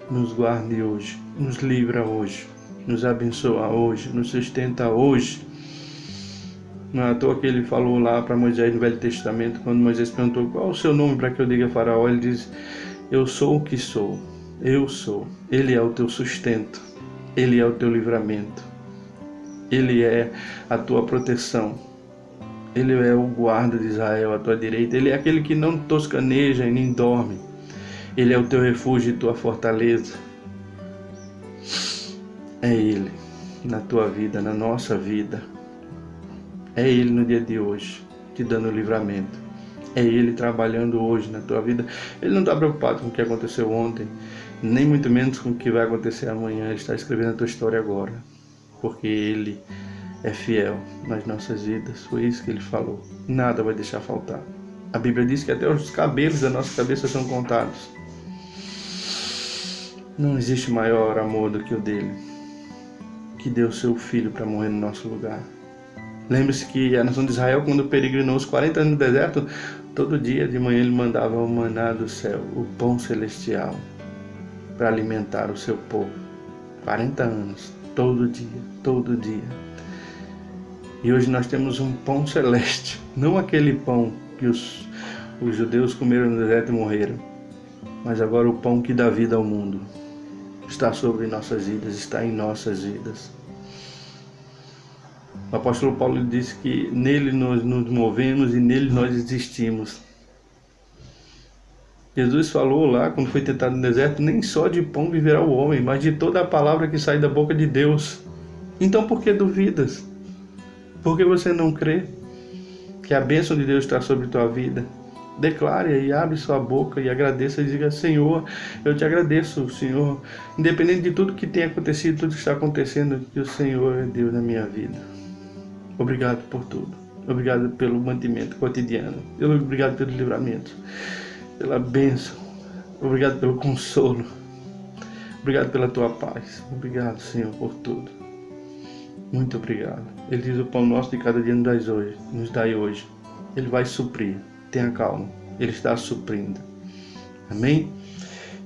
Nos guarde hoje. Nos livra hoje. Nos abençoa hoje. Nos sustenta hoje. Não é à toa que ele falou lá para Moisés no Velho Testamento, quando Moisés perguntou: qual é o seu nome para que eu diga a Faraó? Ele diz: eu sou o que sou. Eu sou. Ele é o teu sustento. Ele é o teu livramento. Ele é a tua proteção. Ele é o guarda de Israel à tua direita. Ele é aquele que não toscaneja e nem dorme. Ele é o teu refúgio e tua fortaleza. É Ele na tua vida, na nossa vida. É Ele no dia de hoje, te dando livramento. É Ele trabalhando hoje na tua vida. Ele não está preocupado com o que aconteceu ontem, nem muito menos com o que vai acontecer amanhã. Ele está escrevendo a tua história agora, porque Ele é fiel nas nossas vidas. Foi isso que Ele falou. Nada vai deixar faltar. A Bíblia diz que até os cabelos da nossa cabeça são contados. Não existe maior amor do que o dele, que deu seu filho para morrer no nosso lugar. Lembre-se que a nação de Israel, quando peregrinou os 40 anos no deserto, todo dia de manhã ele mandava o maná do céu, o pão celestial, para alimentar o seu povo. 40 anos, todo dia, todo dia. E hoje nós temos um pão celeste, não aquele pão que os judeus comeram no deserto e morreram, mas agora o pão que dá vida ao mundo. Está sobre nossas vidas, está em nossas vidas. O apóstolo Paulo disse que nele nós nos movemos e nele nós existimos. Jesus falou lá, quando foi tentado no deserto, nem só de pão viverá o homem, mas de toda a palavra que sai da boca de Deus. Então por que duvidas? Por que você não crê que a bênção de Deus está sobre tua vida? Declare e abre sua boca e agradeça e diga: Senhor, eu te agradeço, Senhor, independente de tudo que tem acontecido, tudo que está acontecendo, que o Senhor é Deus na minha vida. Obrigado por tudo. Obrigado pelo mantimento cotidiano. Obrigado pelos livramentos, pela bênção. Obrigado pelo consolo. Obrigado pela tua paz. Obrigado, Senhor, por tudo. Muito obrigado. Ele diz: o pão nosso de cada dia nos dai hoje. Ele vai suprir. Tenha calma. Ele está suprindo. Amém?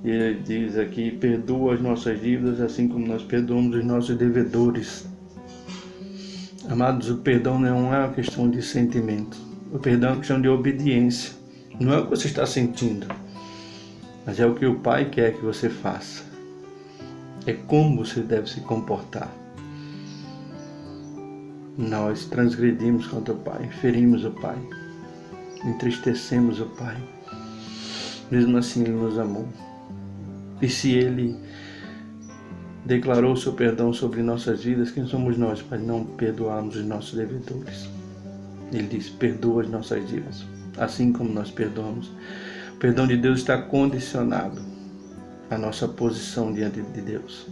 E ele diz aqui: perdoa as nossas dívidas, assim como nós perdoamos os nossos devedores. Amados, o perdão não é uma questão de sentimento. O perdão é uma questão de obediência. Não é o que você está sentindo, mas é o que o Pai quer que você faça. É como você deve se comportar. Nós transgredimos contra o Pai, ferimos o Pai, entristecemos o Pai. Mesmo assim Ele nos amou. E se Ele declarou o seu perdão sobre nossas vidas, quem somos nós para não perdoarmos os nossos devedores? Ele diz: perdoa as nossas dívidas, assim como nós perdoamos. O perdão de Deus está condicionado à nossa posição diante de Deus.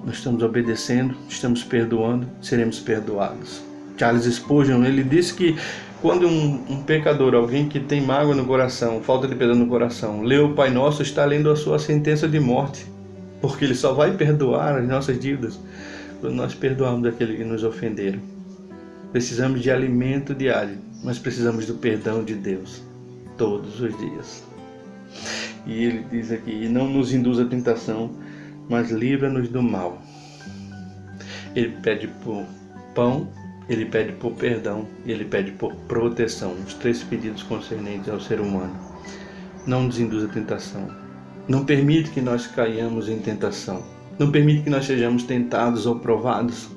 Nós estamos obedecendo, estamos perdoando, seremos perdoados. Charles Spurgeon, ele disse que quando um pecador, alguém que tem mágoa no coração, falta de perdão no coração, lê o Pai Nosso, está lendo a sua sentença de morte, porque Ele só vai perdoar as nossas dívidas quando nós perdoarmos aquele que nos ofenderam. Precisamos de alimento diário, mas precisamos do perdão de Deus todos os dias. E ele diz aqui: e não nos induz à tentação, mas livra-nos do mal. Ele pede por pão, ele pede por perdão e ele pede por proteção. Os 3 pedidos concernentes ao ser humano. Não nos induz à tentação. Não permite que nós caiamos em tentação. Não permite que nós sejamos tentados ou provados.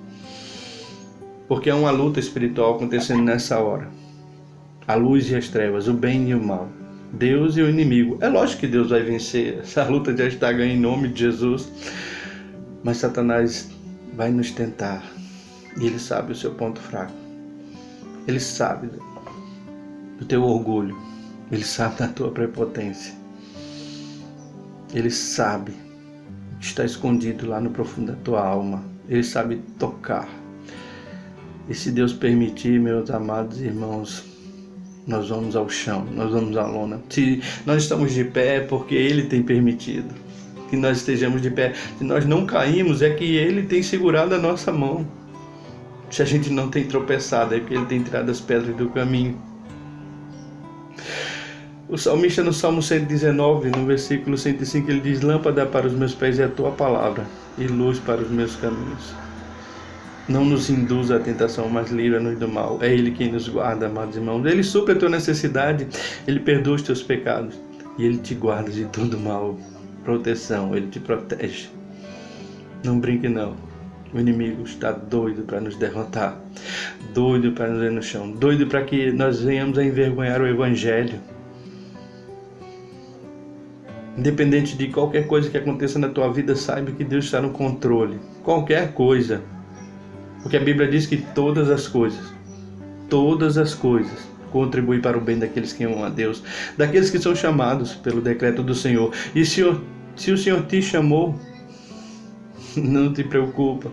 Porque é uma luta espiritual acontecendo nessa hora. A luz e as trevas, o bem e o mal. Deus e o inimigo. É lógico que Deus vai vencer. Essa luta já está ganha em nome de Jesus. Mas Satanás vai nos tentar. E ele sabe o seu ponto fraco. Ele sabe do teu orgulho. Ele sabe da tua prepotência. Ele sabe o que está escondido lá no profundo da tua alma. Ele sabe tocar. E se Deus permitir, meus amados irmãos, nós vamos ao chão, nós vamos à lona. Se nós estamos de pé, é porque Ele tem permitido que nós estejamos de pé. Se nós não caímos, é que Ele tem segurado a nossa mão. Se a gente não tem tropeçado, é porque Ele tem tirado as pedras do caminho. O salmista no Salmo 119, no versículo 105, ele diz: lâmpada para os meus pés é a tua palavra e luz para os meus caminhos. Não nos induz à tentação, mas livra-nos do mal. É Ele quem nos guarda, amados irmãos. Ele supre a tua necessidade, Ele perdoa os teus pecados e Ele te guarda de todo mal. Proteção, Ele te protege. Não brinque não. O inimigo está doido para nos derrotar, doido para nos ver no chão, doido para que nós venhamos a envergonhar o Evangelho. Independente de qualquer coisa que aconteça na tua vida, saiba que Deus está no controle. Qualquer coisa. Porque a Bíblia diz que todas as coisas contribuem para o bem daqueles que amam a Deus, daqueles que são chamados pelo decreto do Senhor. E se o Senhor te chamou, não te preocupa.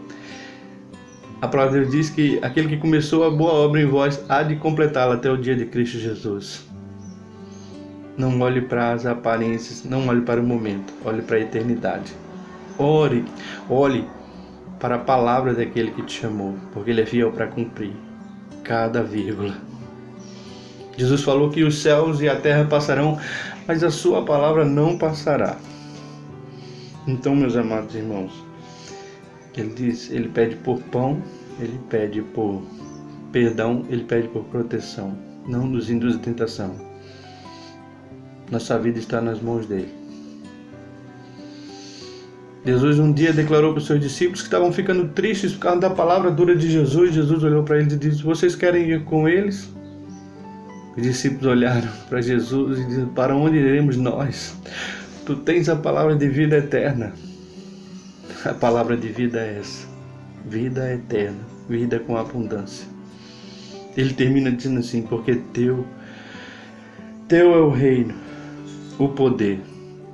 A palavra de Deus diz que aquele que começou a boa obra em vós há de completá-la até o dia de Cristo Jesus. Não olhe para as aparências, não olhe para o momento, olhe para a eternidade. Olhe para a palavra daquele que te chamou, porque Ele é fiel para cumprir cada vírgula. Jesus falou que os céus e a terra passarão, mas a sua palavra não passará. Então, meus amados irmãos, Ele pede por pão, Ele pede por perdão, Ele pede por proteção. Não nos induz à tentação. Nossa vida está nas mãos dEle. Jesus um dia declarou para os seus discípulos que estavam ficando tristes por causa da palavra dura de Jesus. Jesus olhou para eles e disse: vocês querem ir com eles? Os discípulos olharam para Jesus e disseram: para onde iremos nós? Tu tens a palavra de vida eterna. A palavra de vida é essa: vida eterna, vida com abundância. Ele termina dizendo assim: porque teu é o reino, o poder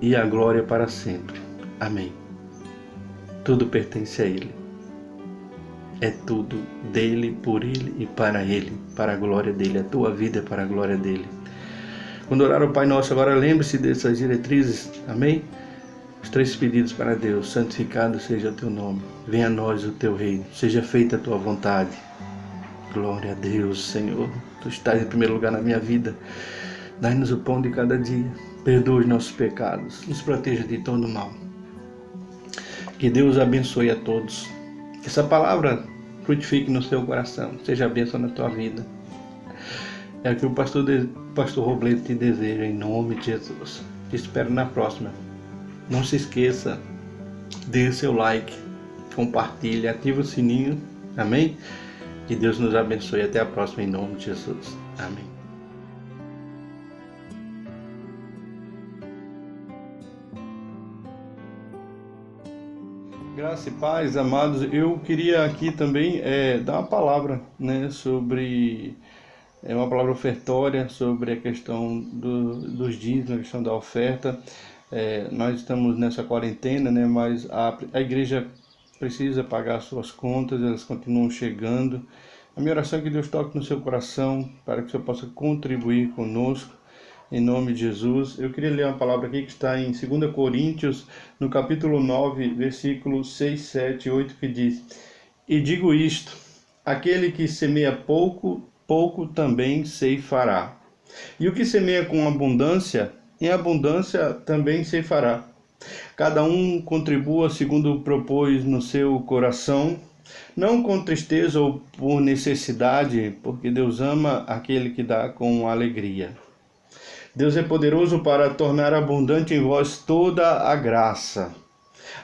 e a glória para sempre. Amém. Tudo pertence a Ele. É tudo dele, por Ele e para Ele, para a glória dele. A tua vida é para a glória dele. Quando orar o Pai Nosso, agora lembre-se dessas diretrizes. Amém? Os 3 pedidos para Deus: santificado seja o teu nome, venha a nós o teu reino, seja feita a tua vontade. Glória a Deus, Senhor. Tu estás em primeiro lugar na minha vida. Dai-nos o pão de cada dia, perdoa os nossos pecados, nos proteja de todo mal. Que Deus abençoe a todos. Que essa palavra frutifique no seu coração, seja a bênção na tua vida. É o que o pastor Robledo te deseja, em nome de Jesus. Te espero na próxima. Não se esqueça, dê seu like, compartilhe, ative o sininho. Amém? Que Deus nos abençoe. Até a próxima, em nome de Jesus. Amém. Graça e paz, amados. Eu queria aqui também dar uma palavra, sobre uma palavra ofertória sobre a questão dos dízimos, a questão da oferta. Nós estamos nessa quarentena, mas a igreja precisa pagar suas contas, elas continuam chegando. A minha oração é que Deus toque no seu coração para que você possa contribuir conosco. Em nome de Jesus, eu queria ler uma palavra aqui que está em 2 Coríntios, no capítulo 9, versículos 6, 7 e 8, que diz: e digo isto, aquele que semeia pouco, pouco também ceifará. E o que semeia com abundância, em abundância também ceifará. Cada um contribua segundo propôs no seu coração, não com tristeza ou por necessidade, porque Deus ama aquele que dá com alegria. Deus é poderoso para tornar abundante em vós toda a graça,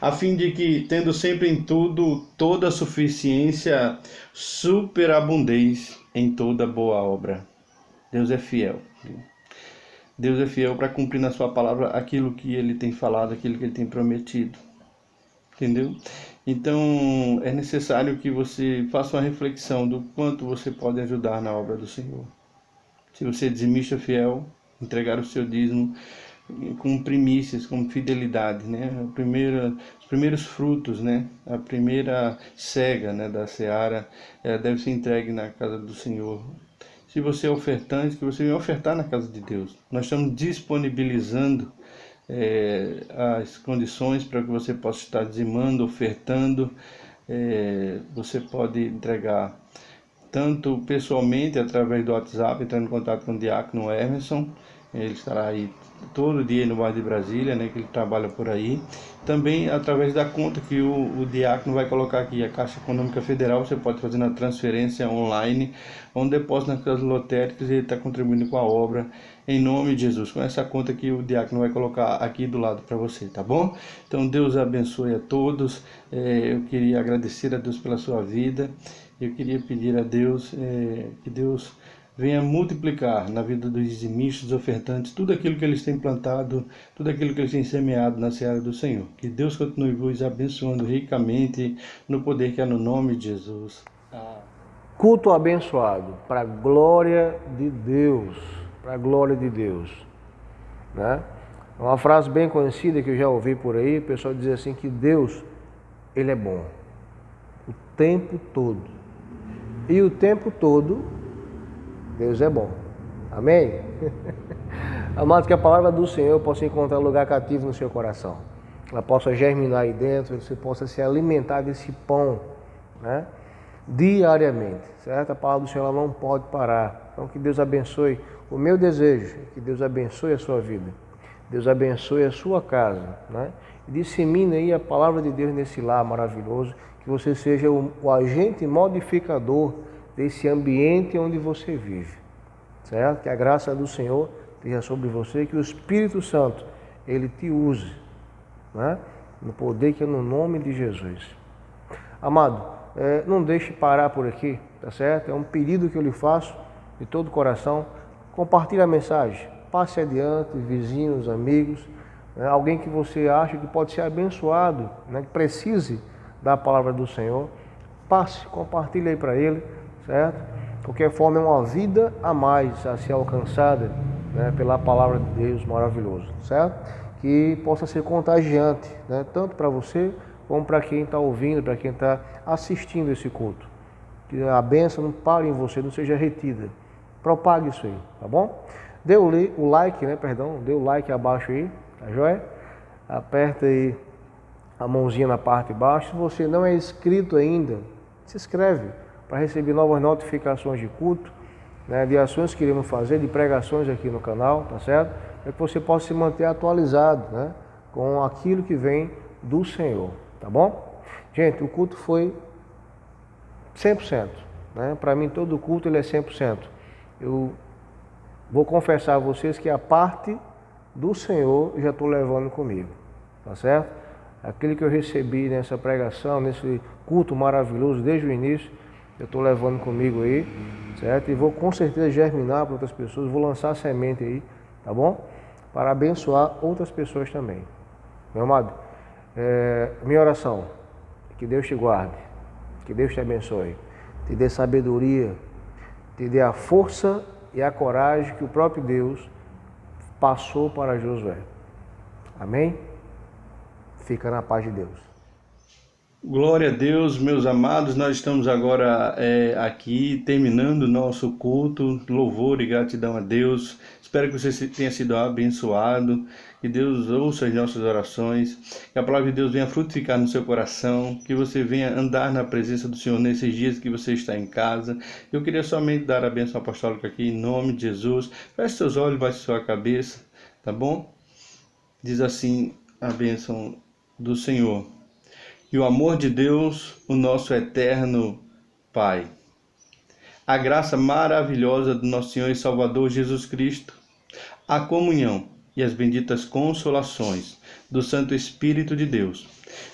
a fim de que, tendo sempre em tudo toda a suficiência, superabundeis em toda boa obra. Deus é fiel. Deus é fiel para cumprir na sua palavra aquilo que Ele tem falado, aquilo que Ele tem prometido. Entendeu? Então, é necessário que você faça uma reflexão do quanto você pode ajudar na obra do Senhor. Se você é dizimista fiel, entregar o seu dízimo com primícias, com fidelidade, os primeiros frutos, a primeira cega, da seara, deve ser entregue na casa do Senhor. Se você é ofertante, que você venha ofertar na casa de Deus. Nós estamos disponibilizando as condições para que você possa estar dizimando, ofertando. Você pode entregar tanto pessoalmente, através do WhatsApp, entrando em contato com o diácono Emerson. Ele estará aí todo dia no bairro de Brasília, que ele trabalha por aí. Também através da conta que o diácono vai colocar aqui, a Caixa Econômica Federal. Você pode fazer na transferência online, um depósito nas casas lotéricas, e ele está contribuindo com a obra, em nome de Jesus, com essa conta que o diácono vai colocar aqui do lado para você, tá bom? Então Deus abençoe a todos. Eu queria agradecer a Deus pela sua vida. Eu queria pedir a Deus que Deus venha multiplicar na vida dos dizimistas, dos ofertantes, tudo aquilo que eles têm plantado, tudo aquilo que eles têm semeado na seara do Senhor. Que Deus continue vos abençoando ricamente no poder que é no nome de Jesus. Culto abençoado, para a glória de Deus, para a glória de Deus. Uma frase bem conhecida que eu já ouvi por aí, o pessoal diz assim que Deus, Ele é bom, o tempo todo. E o tempo todo, Deus é bom. Amém? Amados, que a palavra do Senhor possa encontrar lugar cativo no seu coração. Ela possa germinar aí dentro, você possa se alimentar desse pão, diariamente, certo? A palavra do Senhor ela não pode parar. Então que Deus abençoe. O meu desejo é que Deus abençoe a sua vida. Deus abençoe a sua casa, E dissemine aí a palavra de Deus nesse lar maravilhoso. Que você seja o agente modificador desse ambiente onde você vive, certo? Que a graça do Senhor esteja sobre você, que o Espírito Santo, Ele te use, no poder que é no nome de Jesus. Amado, não deixe parar por aqui, tá certo? É um pedido que eu lhe faço de todo o coração. Compartilhe a mensagem, passe adiante, vizinhos, amigos, né? Alguém que você acha que pode ser abençoado, né? Que precise da palavra do Senhor, passe, compartilhe aí para ele, certo? De qualquer forma, é uma vida a mais a ser alcançada, né? Pela palavra de Deus maravilhoso, certo? Que possa ser contagiante, né? Tanto para você como para quem está ouvindo, para quem está assistindo esse culto. Que a bênção não pare em você, não seja retida. Propague isso aí, tá bom? Dê o like, né? Perdão, dê o like abaixo aí, tá joia? Aperta aí a mãozinha na parte de baixo. Se você não é inscrito ainda, se inscreve para receber novas notificações de culto, né? De ações que iremos fazer, de pregações aqui no canal, tá certo? Para que você possa se manter atualizado, né? Com aquilo que vem do Senhor, tá bom? Gente, o culto foi 100%, né? Para mim todo culto ele é 100%. Eu vou confessar a vocês que a parte do Senhor eu já estou levando comigo, tá certo? Aquilo que eu recebi nessa pregação, nesse culto maravilhoso desde o início, eu estou levando comigo aí, certo? E vou com certeza germinar para outras pessoas, vou lançar semente aí, tá bom? Para abençoar outras pessoas também. Meu amado, minha oração, que Deus te guarde, que Deus te abençoe, te dê sabedoria, te dê a força e a coragem que o próprio Deus passou para Josué. Amém? Fica na paz de Deus. Glória a Deus, meus amados, nós estamos agora aqui terminando o nosso culto, louvor e gratidão a Deus. Espero que você tenha sido abençoado, que Deus ouça as nossas orações, que a palavra de Deus venha frutificar no seu coração, que você venha andar na presença do Senhor nesses dias que você está em casa. Eu queria somente dar a bênção apostólica aqui em nome de Jesus. Feche seus olhos, baixe sua cabeça, tá bom? Diz assim a bênção do Senhor. E o amor de Deus, o nosso eterno Pai, a graça maravilhosa do nosso Senhor e Salvador Jesus Cristo, a comunhão e as benditas consolações do Santo Espírito de Deus,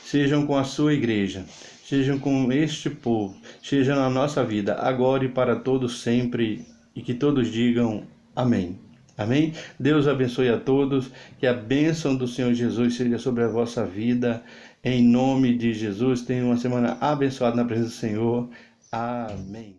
sejam com a sua igreja, sejam com este povo, sejam na nossa vida, agora e para todos sempre, e que todos digam amém. Amém? Deus abençoe a todos, que a bênção do Senhor Jesus seja sobre a vossa vida, em nome de Jesus. Tenha uma semana abençoada na presença do Senhor. Amém.